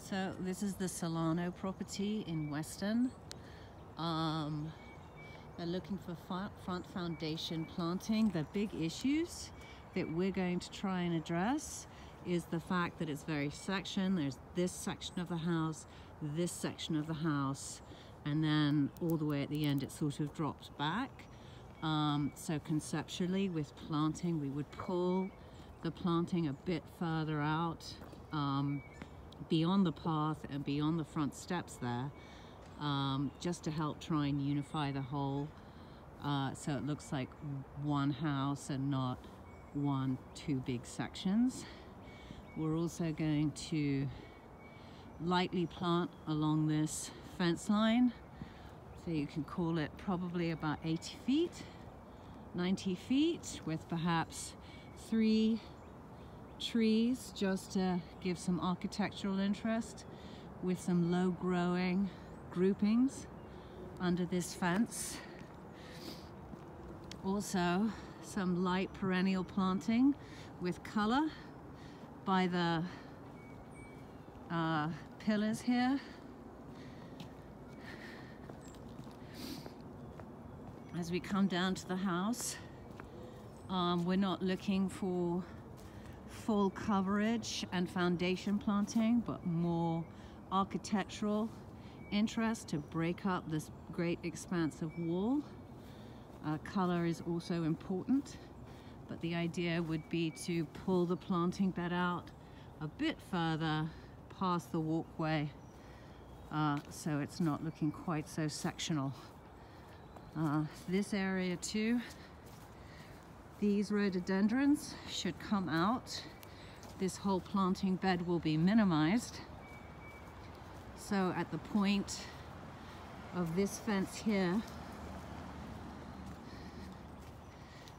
So this is the Solano property in Weston. They're looking for front foundation planting. The big issues that we're going to try and address is the fact that it's very sectioned. There's this section of the house, this section of the house, and then all the way at the end it sort of drops back. So conceptually with planting, we would pull the planting a bit further out, beyond the path and beyond the front steps there, just to help try and unify the whole, so it looks like one house and not two big sections. We're also going to lightly plant along this fence line, so you can call it probably about 80 feet, 90 feet, with perhaps 3 trees just to give some architectural interest, with some low growing groupings under this fence. Also some light perennial planting with color by the pillars here. As we come down to the house, we're not looking for full coverage and foundation planting, but more architectural interest to break up this great expanse of wall. Color is also important, but the idea would be to pull the planting bed out a bit further past the walkway, so it's not looking quite so sectional. This area too, these rhododendrons should come out. This whole planting bed will be minimized. So at the point of this fence here,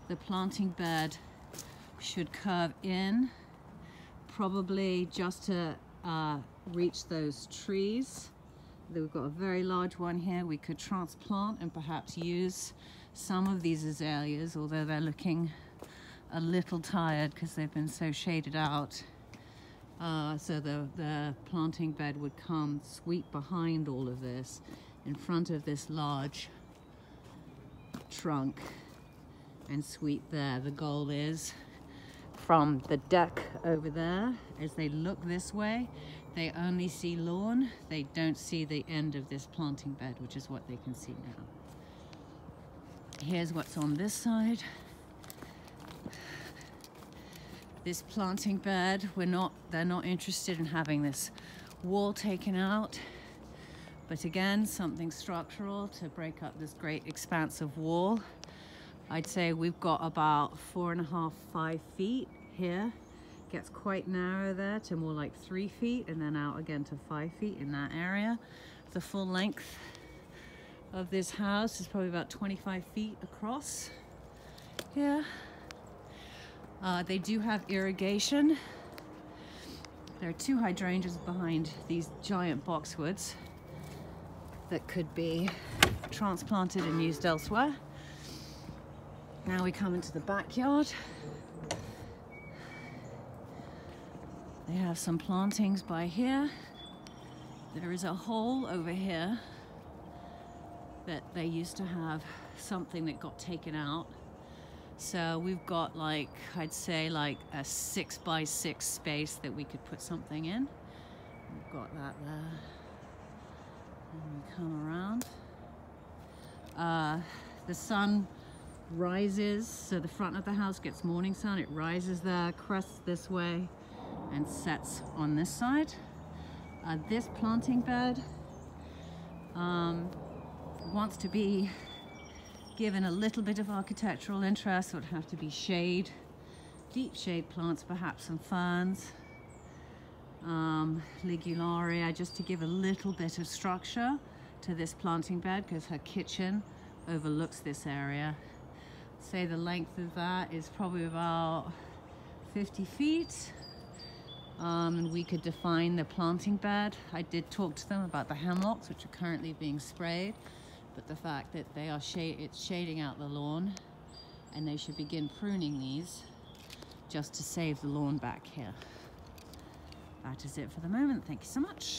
the planting bed should curve in, probably just to reach those trees. We've got a very large one here. We could transplant and perhaps use some of these azaleas, although they're looking a little tired because they've been so shaded out. So the planting bed would come sweep behind all of this, in front of this large trunk, and sweep there. The goal is from the deck over there, as they look this way, they only see lawn. They don't see the end of this planting bed, which is what they can see now. Here's what's on this side. This planting bed, they're not interested in having this wall taken out. But again, something structural to break up this great expanse of wall. I'd say we've got about 4.5, 5 feet here. Gets quite narrow there to more like 3 feet, and then out again to 5 feet in that area. The full length of this house is probably about 25 feet across here. They do have irrigation. There are 2 hydrangeas behind these giant boxwoods that could be transplanted and used elsewhere. Now we come into the backyard. They have some plantings by here. There is a hole over here that they used to have something that got taken out. So we've got, like, I'd say like a 6x6 space that we could put something in. We've got that there. And we come around. The sun rises, so the front of the house gets morning sun. It rises there, crests this way, and sets on this side. This planting bed wants to be given a little bit of architectural interest, so it would have to be shade, deep shade plants, perhaps some ferns, ligularia, just to give a little bit of structure to this planting bed, because her kitchen overlooks this area. Say the length of that is probably about 50 feet. And we could define the planting bed. I did talk to them about the hemlocks, which are currently being sprayed, but the fact that they are it's shading out the lawn, and they should begin pruning these just to save the lawn back here. That is it for the moment. Thank you so much.